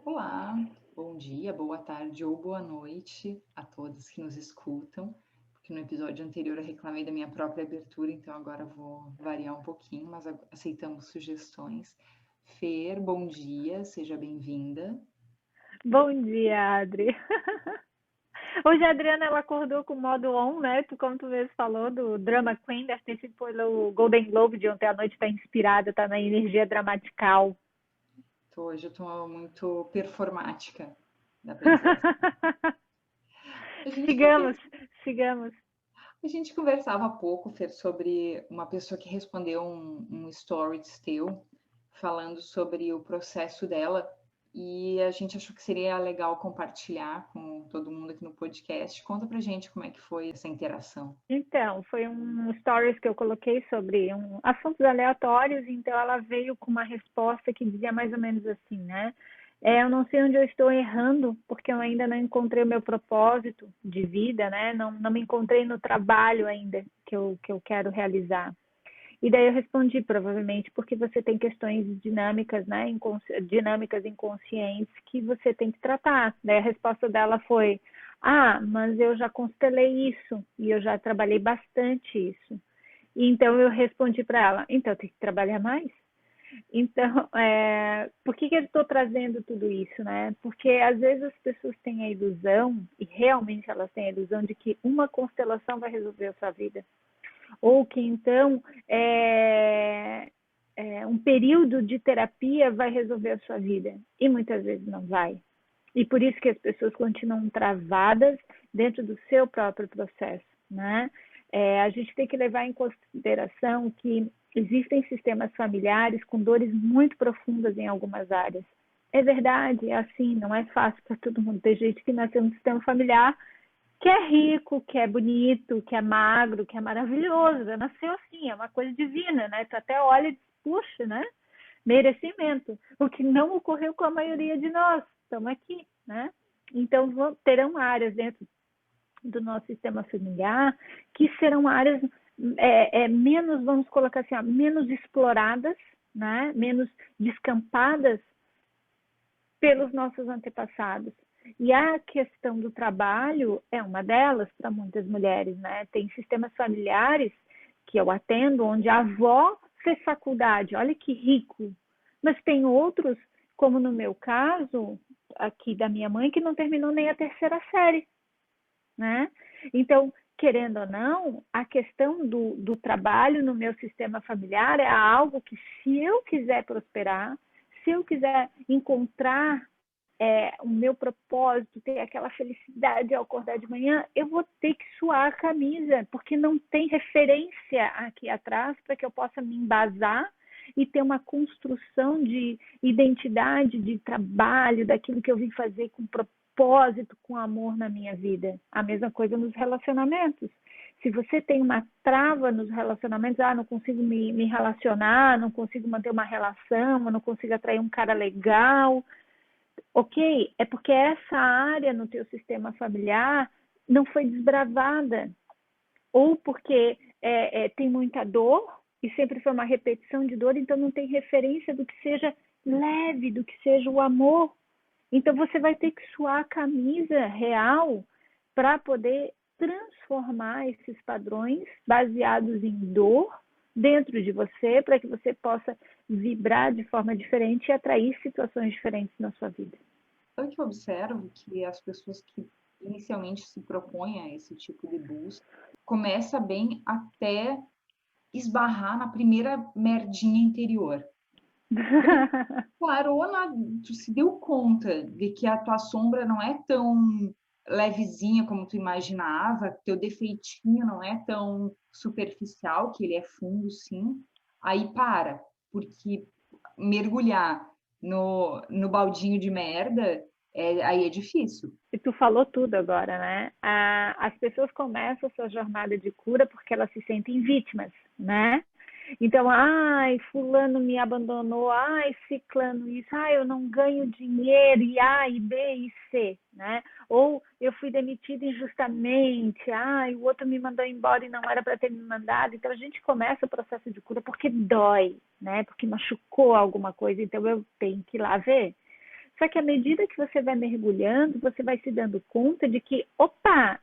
Olá, bom dia, boa tarde ou boa noite a todos que nos escutam, porque no episódio anterior eu reclamei da minha própria abertura, então agora vou variar um pouquinho, mas aceitamos sugestões. Fer, bom dia, seja bem-vinda. Bom dia, Adri. Hoje a Adriana ela acordou com o modo on, né? Como tu mesmo falou, do Drama Queen, deve ter sido pelo Golden Globe de ontem à noite, tá inspirada, tá na energia dramatical. Hoje eu estou muito performática, dá para dizer assim. A gente Sigamos, conversa, sigamos. a gente conversava há pouco, Fer, sobre uma pessoa que respondeu um stories teu, falando sobre o processo dela, e a gente achou que seria legal compartilhar com todo mundo aqui no podcast. Conta pra gente como é que foi essa interação. Então, foi um stories que eu coloquei sobre assuntos aleatórios, então ela veio com uma resposta que dizia mais ou menos assim, né? Eu não sei onde eu estou errando, porque eu ainda não encontrei o meu propósito de vida, né? Não me encontrei no trabalho ainda que eu quero realizar. E daí eu respondi, provavelmente, porque você tem questões dinâmicas, né? Dinâmicas inconscientes que você tem que tratar. Daí a resposta dela foi: ah, mas eu já constelei isso e eu já trabalhei bastante isso. E então eu respondi para ela: então tem que trabalhar mais? Então, por que eu estou trazendo tudo isso, né? Porque às vezes as pessoas têm a ilusão, e realmente elas têm a ilusão, de que uma constelação vai resolver a sua vida. Ou que então um período de terapia vai resolver a sua vida. E muitas vezes não vai. E por isso que as pessoas continuam travadas dentro do seu próprio processo, né? A gente tem que levar em consideração que existem sistemas familiares com dores muito profundas em algumas áreas. É verdade, é assim, não é fácil para todo mundo. Tem gente que nasceu no sistema familiar que é rico, que é bonito, que é magro, que é maravilhoso. Nasceu assim, é uma coisa divina, né? Tu até olha e diz, puxa, né? Merecimento. O que não ocorreu com a maioria de nós. Estamos aqui, né? Então, terão áreas dentro do nosso sistema familiar que serão áreas menos, vamos colocar assim, menos exploradas, né? Menos descampadas pelos nossos antepassados. E a questão do trabalho é uma delas para muitas mulheres, né? Tem sistemas familiares que eu atendo onde a avó fez faculdade, olha que rico. Mas tem outros, como no meu caso, aqui da minha mãe, que não terminou nem a terceira série, né? Então, querendo ou não, a questão do trabalho no meu sistema familiar é algo que, se eu quiser prosperar, se eu quiser encontrar o meu propósito, ter aquela felicidade ao acordar de manhã, eu vou ter que suar a camisa, porque não tem referência aqui atrás para que eu possa me embasar e ter uma construção de identidade, de trabalho, daquilo que eu vim fazer com propósito, com amor na minha vida. A mesma coisa nos relacionamentos. Se você tem uma trava nos relacionamentos, não consigo me relacionar, não consigo manter uma relação, eu não consigo atrair um cara legal, ok, é porque essa área no teu sistema familiar não foi desbravada, ou porque tem muita dor e sempre foi uma repetição de dor, então não tem referência do que seja leve, do que seja o amor. Então você vai ter que suar a camisa real para poder transformar esses padrões baseados em dor dentro de você, para que você possa vibrar de forma diferente e atrair situações diferentes na sua vida. Eu que observo que as pessoas que inicialmente se propõem a esse tipo de busca começa bem até esbarrar na primeira merdinha interior. Quando parou tu se deu conta de que a tua sombra não é tão levezinha como tu imaginava, que teu defeitinho não é tão superficial, que ele é fundo sim, aí para, porque mergulhar no baldinho de merda, aí é difícil. E tu falou tudo agora, né? As pessoas começam a sua jornada de cura porque elas se sentem vítimas, né? Então, ai, fulano me abandonou, ai, ciclano isso, ai, eu não ganho dinheiro, e A, e B, e C, né? Ou eu fui demitido injustamente, ai, o outro me mandou embora e não era para ter me mandado. Então, a gente começa o processo de cura porque dói, né? Porque machucou alguma coisa, então eu tenho que ir lá ver. Só que à medida que você vai mergulhando, você vai se dando conta de que, opa,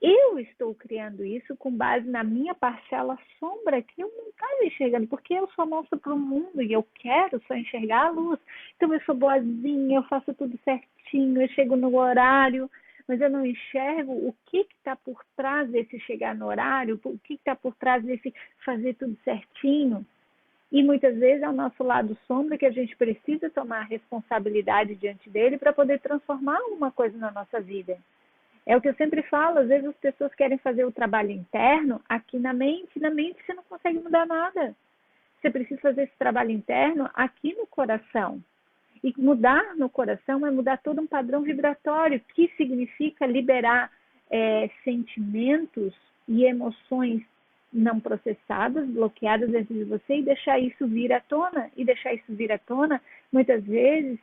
eu estou criando isso com base na minha parcela sombra que eu não estava enxergando, porque eu só mostro para o mundo e eu quero só enxergar a luz. Então eu sou boazinha, eu faço tudo certinho, eu chego no horário, mas eu não enxergo o que está por trás desse chegar no horário, o que está por trás desse fazer tudo certinho. E muitas vezes é o nosso lado sombra que a gente precisa tomar responsabilidade diante dele para poder transformar alguma coisa na nossa vida. É o que eu sempre falo, às vezes as pessoas querem fazer o trabalho interno aqui na mente você não consegue mudar nada. Você precisa fazer esse trabalho interno aqui no coração. E mudar no coração é mudar todo um padrão vibratório, que significa liberar sentimentos e emoções não processadas, bloqueadas dentro de você e deixar isso vir à tona. E deixar isso vir à tona, muitas vezes,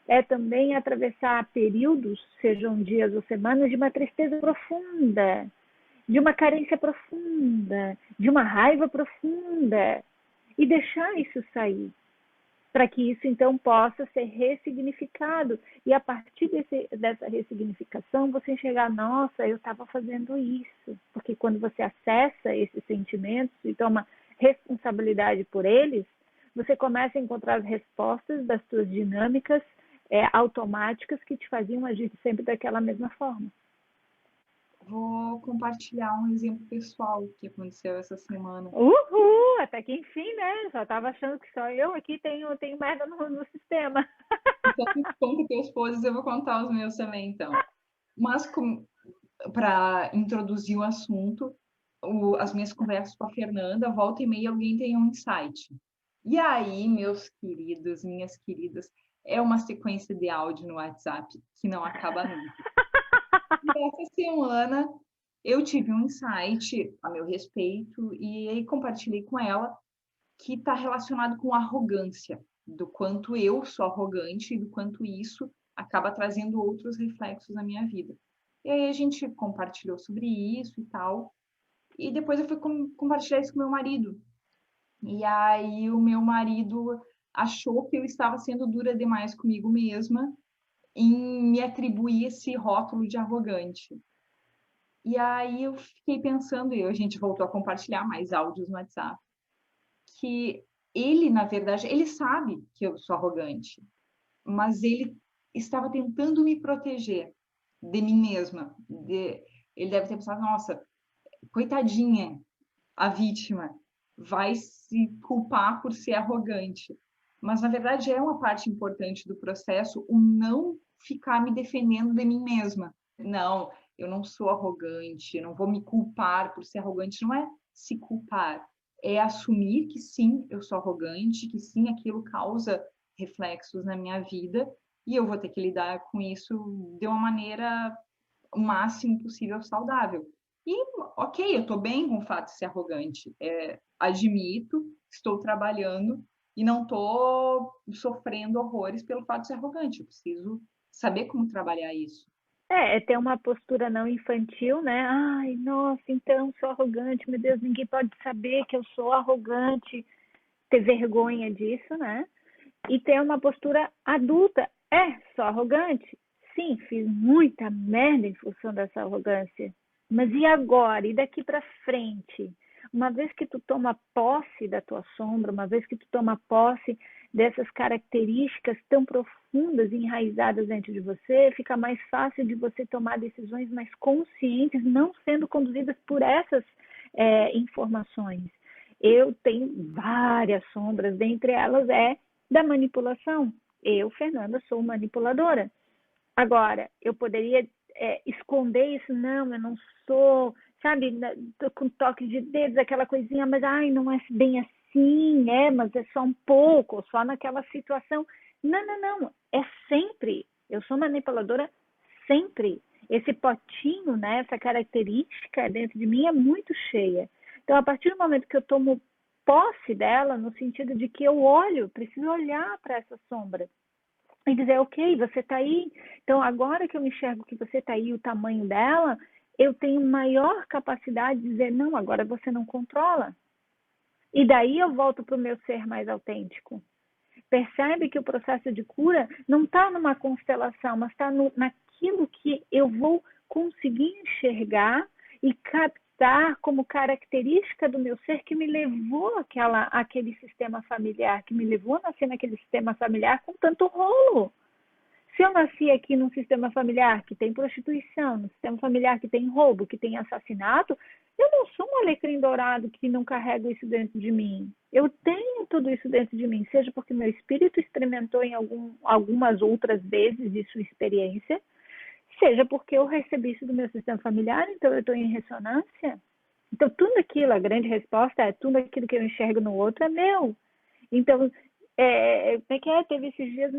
é também atravessar períodos, sejam dias ou semanas, de uma tristeza profunda, de uma carência profunda, de uma raiva profunda, e deixar isso sair, para que isso então possa ser ressignificado. E a partir dessa ressignificação, você enxergar, nossa, eu estava fazendo isso. Porque quando você acessa esses sentimentos e toma responsabilidade por eles, você começa a encontrar as respostas das suas dinâmicas automáticas que te faziam agir sempre daquela mesma forma. Vou compartilhar um exemplo pessoal que aconteceu essa semana. Uhul! Até que enfim, né? Só tava achando que só eu aqui tenho merda no sistema. Então, conta teus podres, eu vou contar os meus também, então. Mas, para introduzir o assunto, as minhas conversas com a Fernanda, volta e meia alguém tem um insight. E aí, meus queridos, minhas queridas, é uma sequência de áudio no WhatsApp que não acaba nunca. E essa semana eu tive um insight a meu respeito e aí compartilhei com ela que está relacionado com arrogância, do quanto eu sou arrogante e do quanto isso acaba trazendo outros reflexos na minha vida. E aí a gente compartilhou sobre isso e tal, e depois eu fui compartilhar isso com meu marido. E aí o meu marido achou que eu estava sendo dura demais comigo mesma em me atribuir esse rótulo de arrogante. E aí eu fiquei pensando, e a gente voltou a compartilhar mais áudios no WhatsApp, que ele, na verdade, ele sabe que eu sou arrogante, mas ele estava tentando me proteger de mim mesma. Ele deve ter pensado, nossa, coitadinha, a vítima, vai se culpar por ser arrogante. Mas, na verdade, é uma parte importante do processo o não ficar me defendendo de mim mesma. Não, eu não sou arrogante, eu não vou me culpar por ser arrogante. Não é se culpar, é assumir que sim, eu sou arrogante, que sim, aquilo causa reflexos na minha vida e eu vou ter que lidar com isso de uma maneira o máximo possível saudável. E, ok, eu estou bem com o fato de ser arrogante. Admito, estou trabalhando e não estou sofrendo horrores pelo fato de ser arrogante. Eu preciso saber como trabalhar isso. É ter uma postura não infantil, né? Ai, nossa, então sou arrogante, meu Deus, ninguém pode saber que eu sou arrogante, ter vergonha disso, né? E ter uma postura adulta. Sou arrogante? Sim, fiz muita merda em função dessa arrogância. Mas e agora? E daqui para frente? Uma vez que tu toma posse da tua sombra, uma vez que tu toma posse dessas características tão profundas e enraizadas dentro de você, fica mais fácil de você tomar decisões mais conscientes, não sendo conduzidas por essas informações. Eu tenho várias sombras, dentre elas da manipulação. Eu, Fernanda, sou manipuladora. Agora, eu poderia esconder isso? Não, eu não sou, sabe, tô com toque de dedos, aquela coisinha, mas ai, não é bem assim, mas é só um pouco, só naquela situação. Não, não, não, é sempre. Eu sou manipuladora sempre. Esse potinho, né, essa característica dentro de mim é muito cheia. Então, a partir do momento que eu tomo posse dela, no sentido de que eu preciso olhar para essa sombra e dizer, ok, você está aí. Então, agora que eu enxergo que você está aí, o tamanho dela, eu tenho maior capacidade de dizer, não, agora você não controla. E daí eu volto para o meu ser mais autêntico. Percebe que o processo de cura não está numa constelação, mas está naquilo que eu vou conseguir enxergar e captar como característica do meu ser que me levou àquele sistema familiar, que me levou a nascer naquele sistema familiar com tanto rolo. Se eu nasci aqui num sistema familiar que tem prostituição, num sistema familiar que tem roubo, que tem assassinato, eu não sou um alecrim dourado que não carrego isso dentro de mim. Eu tenho tudo isso dentro de mim, seja porque meu espírito experimentou em algumas outras vezes de sua experiência, seja porque eu recebi isso do meu sistema familiar, então eu estou em ressonância. Então, tudo aquilo, a grande resposta é tudo aquilo que eu enxergo no outro é meu. Então, como é que é? Teve esses dias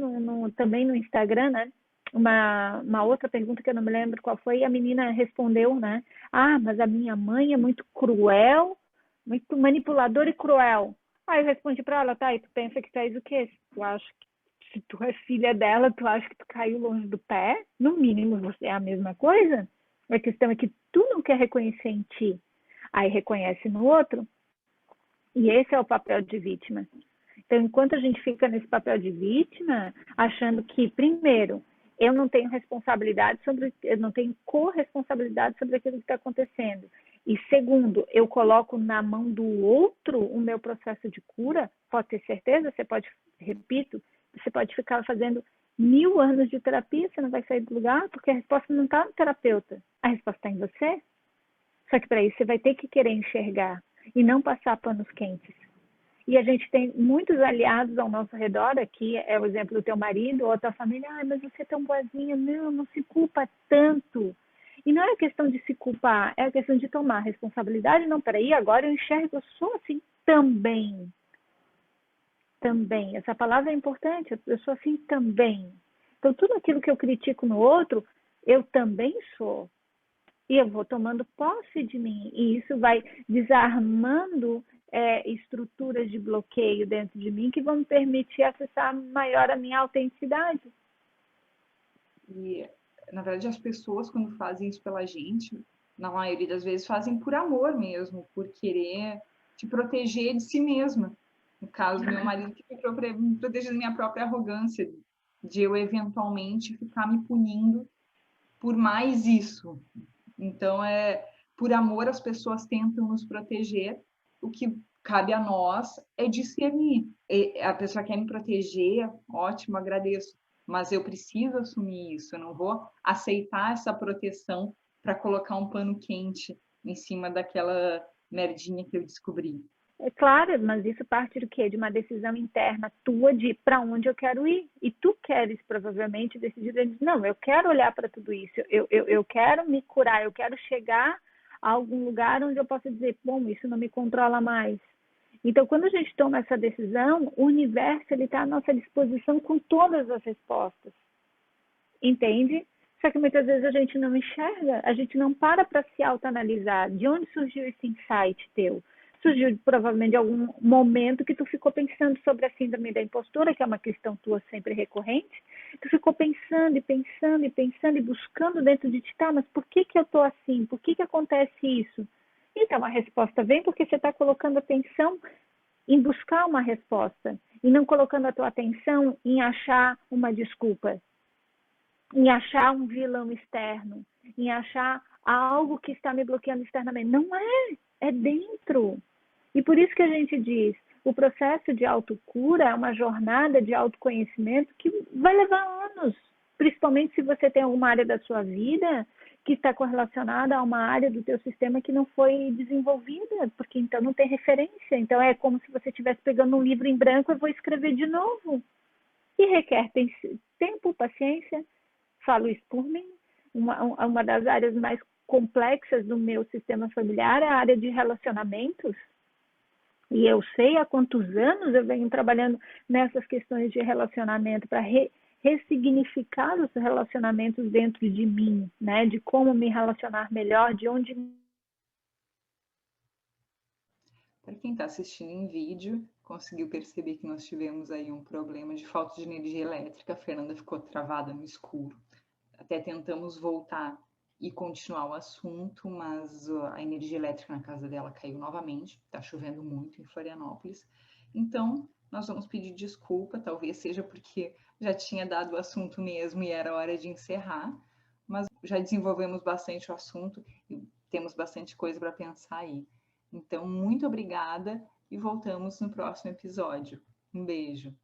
também no Instagram, né? Uma outra pergunta que eu não me lembro qual foi, e a menina respondeu, né? Ah, mas a minha mãe é muito cruel, muito manipuladora e cruel. Aí eu respondi para ela, tá, e tu pensa que tu és o quê? Tu acha que se tu é filha dela, tu acha que tu caiu longe do pé? No mínimo, você é a mesma coisa? A questão é que tu não quer reconhecer em ti. Aí reconhece no outro. E esse é o papel de vítima. Então, enquanto a gente fica nesse papel de vítima, achando que, primeiro, eu não tenho responsabilidade eu não tenho corresponsabilidade sobre aquilo que está acontecendo. E segundo, eu coloco na mão do outro o meu processo de cura, pode ter certeza, repito, você pode ficar fazendo 1000 anos de terapia, você não vai sair do lugar, porque a resposta não está no terapeuta, a resposta está em você. Só que para isso você vai ter que querer enxergar e não passar panos quentes. E a gente tem muitos aliados ao nosso redor, aqui é o exemplo do teu marido ou a tua família, mas você é tão boazinha, não se culpa tanto. E não é questão de se culpar, é a questão de tomar responsabilidade, não, peraí, agora eu enxergo, eu sou assim também. Também, essa palavra é importante, eu sou assim também. Então, tudo aquilo que eu critico no outro, eu também sou. E eu vou tomando posse de mim, e isso vai desarmando estruturas de bloqueio dentro de mim que vão me permitir acessar maior a minha autenticidade. E, na verdade, as pessoas, quando fazem isso pela gente, na maioria das vezes, fazem por amor mesmo, por querer te proteger de si mesma. No caso, meu marido que me proteger da minha própria arrogância, de eu eventualmente ficar me punindo por mais isso. Então, por amor, as pessoas tentam nos proteger. O que cabe a nós é discernir. A pessoa quer me proteger, ótimo, agradeço. Mas eu preciso assumir isso. Eu não vou aceitar essa proteção para colocar um pano quente em cima daquela merdinha que eu descobri. É claro, mas isso parte do quê? De uma decisão interna tua de para onde eu quero ir. E tu queres provavelmente decidir, não, eu quero olhar para tudo isso, eu quero me curar, eu quero chegar a algum lugar onde eu possa dizer, bom, isso não me controla mais. Então, quando a gente toma essa decisão, o universo está à nossa disposição com todas as respostas. Entende? Só que muitas vezes a gente não enxerga, a gente não para se autoanalisar. De onde surgiu esse insight teu? Surgiu provavelmente de algum momento que tu ficou pensando sobre a síndrome da impostora, que é uma questão tua sempre recorrente. Tu ficou pensando e pensando e pensando e buscando dentro de ti, tá, mas por que eu tô assim? Por que acontece isso? Então a resposta vem porque você está colocando atenção em buscar uma resposta e não colocando a tua atenção em achar uma desculpa, em achar um vilão externo, em achar algo que está me bloqueando externamente. Não é dentro. E por isso que a gente diz, o processo de autocura é uma jornada de autoconhecimento que vai levar anos, principalmente se você tem alguma área da sua vida que está correlacionada a uma área do teu sistema que não foi desenvolvida, porque então não tem referência. Então é como se você estivesse pegando um livro em branco e vou escrever de novo. E requer tempo, paciência. Falo isso por mim. Uma das áreas mais complexas do meu sistema familiar é a área de relacionamentos. E eu sei há quantos anos eu venho trabalhando nessas questões de relacionamento para ressignificar os relacionamentos dentro de mim, né? De como me relacionar melhor, de onde... Para quem está assistindo em vídeo, conseguiu perceber que nós tivemos aí um problema de falta de energia elétrica. A Fernanda ficou travada no escuro. Até tentamos voltar e continuar o assunto, mas a energia elétrica na casa dela caiu novamente. Está chovendo muito em Florianópolis. Então, Nós vamos pedir desculpa, talvez seja porque já tinha dado o assunto mesmo e era hora de encerrar, mas já desenvolvemos bastante o assunto e temos bastante coisa para pensar aí. Então, muito obrigada e voltamos no próximo episódio. Um beijo.